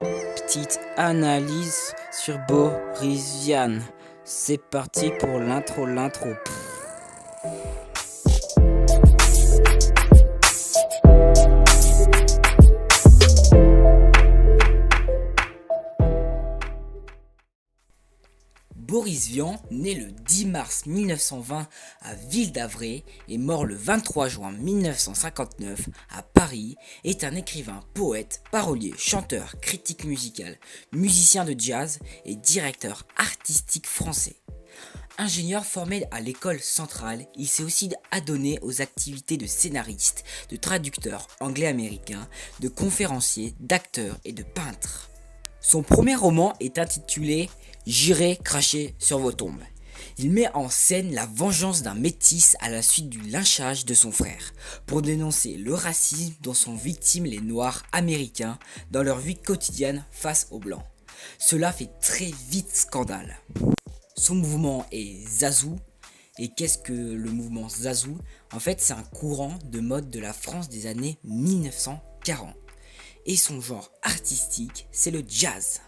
Petite analyse sur Boris Vian. C'est parti pour l'intro. Boris Vian, né le 10 mars 1920 à Ville-d'Avray et mort le 23 juin 1959 à Paris, est un écrivain, poète, parolier, chanteur, critique musical, musicien de jazz et directeur artistique français. Ingénieur formé à l'école centrale, il s'est aussi adonné aux activités de scénariste, de traducteur anglais-américain, de conférencier, d'acteur et de peintre. Son premier roman est intitulé J'irai cracher sur vos tombes. Il met en scène la vengeance d'un métis à la suite du lynchage de son frère, pour dénoncer le racisme dont sont victimes les Noirs américains dans leur vie quotidienne face aux Blancs. Cela fait très vite scandale. Son mouvement est Zazou. Et qu'est-ce que le mouvement Zazou? En fait, c'est un courant de mode de la France des années 1940. Et son genre artistique, c'est le jazz.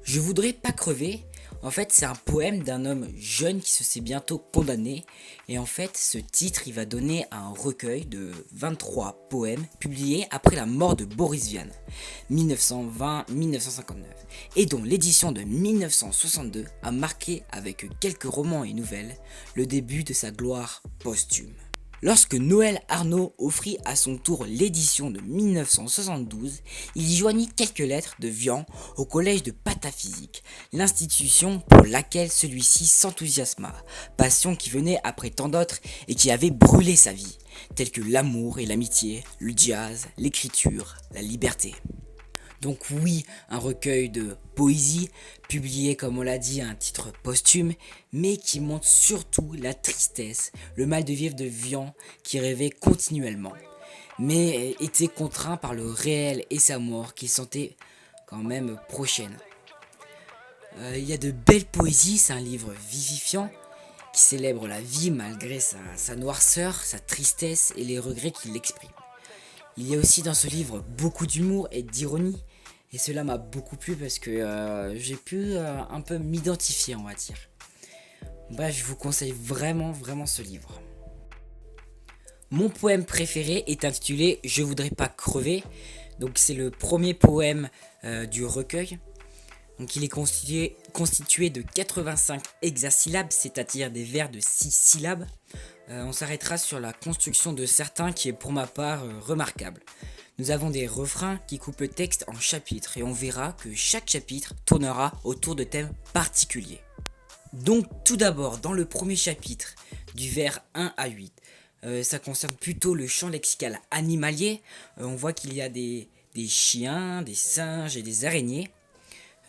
Je voudrais pas crever, en fait c'est un poème d'un homme jeune qui se sait bientôt condamné, et en fait ce titre il va donner à un recueil de 23 poèmes publiés après la mort de Boris Vian, 1920-1959, et dont l'édition de 1962 a marqué avec quelques romans et nouvelles le début de sa gloire posthume. Lorsque Noël Arnaud offrit à son tour l'édition de 1972, il y joignit quelques lettres de Vian au collège de pataphysique, l'institution pour laquelle celui-ci s'enthousiasma, passion qui venait après tant d'autres et qui avait brûlé sa vie, telles que l'amour et l'amitié, le jazz, l'écriture, la liberté. Donc oui, un recueil de poésie, publié comme on l'a dit à un titre posthume, mais qui montre surtout la tristesse, le mal de vivre de Vian qui rêvait continuellement, mais était contraint par le réel et sa mort qu'il sentait quand même prochaine. Il y a de belles poésies, c'est un livre vivifiant qui célèbre la vie malgré sa noirceur, sa tristesse et les regrets qu'il exprime. Il y a aussi dans ce livre beaucoup d'humour et d'ironie, et cela m'a beaucoup plu parce que j'ai pu un peu m'identifier, on va dire. Bref, je vous conseille vraiment ce livre. Mon poème préféré est intitulé Je voudrais pas crever, donc c'est le premier poème du recueil. Donc il est constitué de 85 hexasyllabes, c'est-à-dire des vers de 6 syllabes. On s'arrêtera sur la construction de certains qui est pour ma part remarquable. Nous avons des refrains qui coupent le texte en chapitres et on verra que chaque chapitre tournera autour de thèmes particuliers. Donc tout d'abord dans le premier chapitre du vers 1 à 8, ça concerne plutôt le champ lexical animalier. On voit qu'il y a des chiens, des singes et des araignées.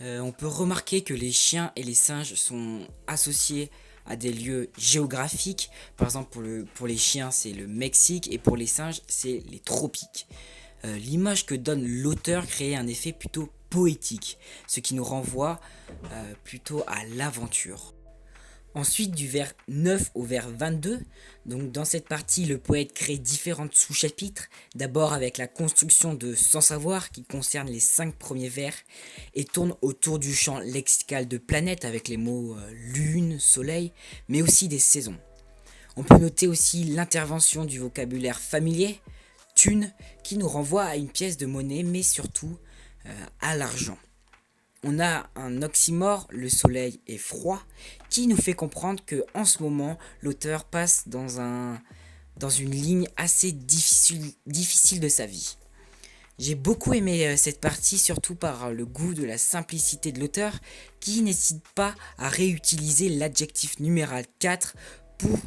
On peut remarquer que les chiens et les singes sont associés à des lieux géographiques. Par exemple pour les chiens c'est le Mexique et pour les singes c'est les tropiques. L'image que donne l'auteur crée un effet plutôt poétique, ce qui nous renvoie plutôt à l'aventure. Ensuite du vers 9 au vers 22, donc dans cette partie le poète crée différents sous-chapitres, d'abord avec la construction de Sans savoir qui concerne les 5 premiers vers et tourne autour du champ lexical de planète avec les mots lune, soleil, mais aussi des saisons. On peut noter aussi l'intervention du vocabulaire familier, thune, qui nous renvoie à une pièce de monnaie mais surtout à l'argent. On a un oxymore, le soleil est froid, qui nous fait comprendre que en ce moment, l'auteur passe dans une ligne assez difficile de sa vie. J'ai beaucoup aimé cette partie, surtout par le goût de la simplicité de l'auteur, qui n'hésite pas à réutiliser l'adjectif numéral 4 pour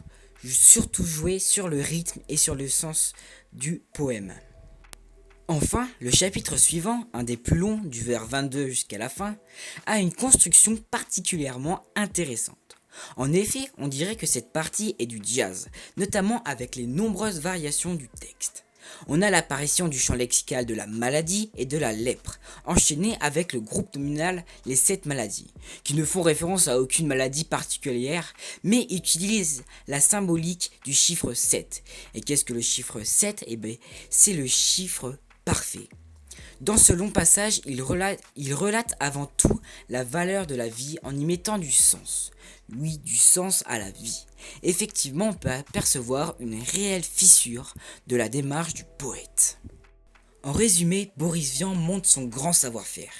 surtout jouer sur le rythme et sur le sens du poème. Enfin, le chapitre suivant, un des plus longs, du vers 22 jusqu'à la fin, a une construction particulièrement intéressante. En effet, on dirait que cette partie est du jazz, notamment avec les nombreuses variations du texte. On a l'apparition du champ lexical de la maladie et de la lèpre, enchaîné avec le groupe nominal les 7 maladies, qui ne font référence à aucune maladie particulière, mais utilisent la symbolique du chiffre 7. Et qu'est-ce que le chiffre 7 ? Eh bien, c'est le chiffre parfait. Dans ce long passage, il relate avant tout la valeur de la vie en y mettant du sens. Oui, du sens à la vie. Effectivement, on peut apercevoir une réelle fissure de la démarche du poète. En résumé, Boris Vian montre son grand savoir-faire.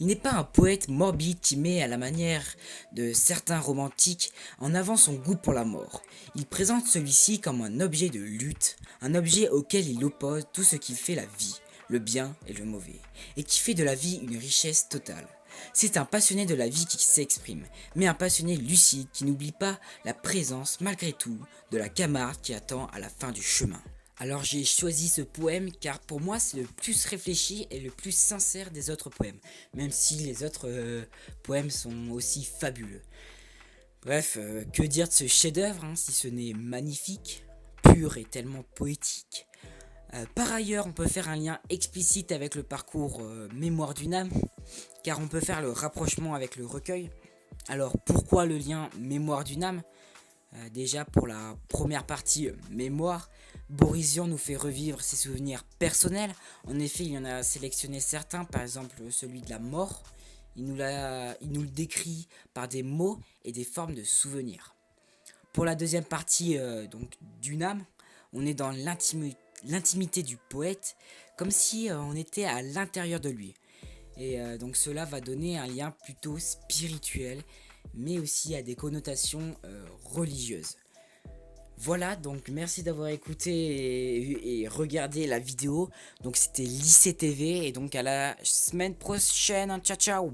Il n'est pas un poète morbide qui met à la manière de certains romantiques en avant son goût pour la mort. Il présente celui-ci comme un objet de lutte, un objet auquel il oppose tout ce qui fait la vie, le bien et le mauvais, et qui fait de la vie une richesse totale. C'est un passionné de la vie qui s'exprime, mais un passionné lucide qui n'oublie pas la présence, malgré tout, de la camarde qui attend à la fin du chemin. Alors j'ai choisi ce poème car pour moi c'est le plus réfléchi et le plus sincère des autres poèmes, même si les autres poèmes sont aussi fabuleux. Bref, que dire de ce chef-d'œuvre si ce n'est magnifique, pur et tellement poétique. Par ailleurs, on peut faire un lien explicite avec le parcours Mémoire d'une âme, car on peut faire le rapprochement avec le recueil. Alors pourquoi le lien Mémoire d'une âme ? Déjà pour la première partie Mémoire, Boris Vian nous fait revivre ses souvenirs personnels. En effet, il y en a sélectionné certains, par exemple celui de la mort. Il nous le décrit par des mots et des formes de souvenirs. Pour la deuxième partie donc d'une âme, on est dans l'intimité du poète, comme si on était à l'intérieur de lui. Et donc cela va donner un lien plutôt spirituel, mais aussi à des connotations religieuses. Voilà, donc merci d'avoir écouté et regardé la vidéo. Donc c'était Lycée TV et donc à la semaine prochaine. Ciao ciao.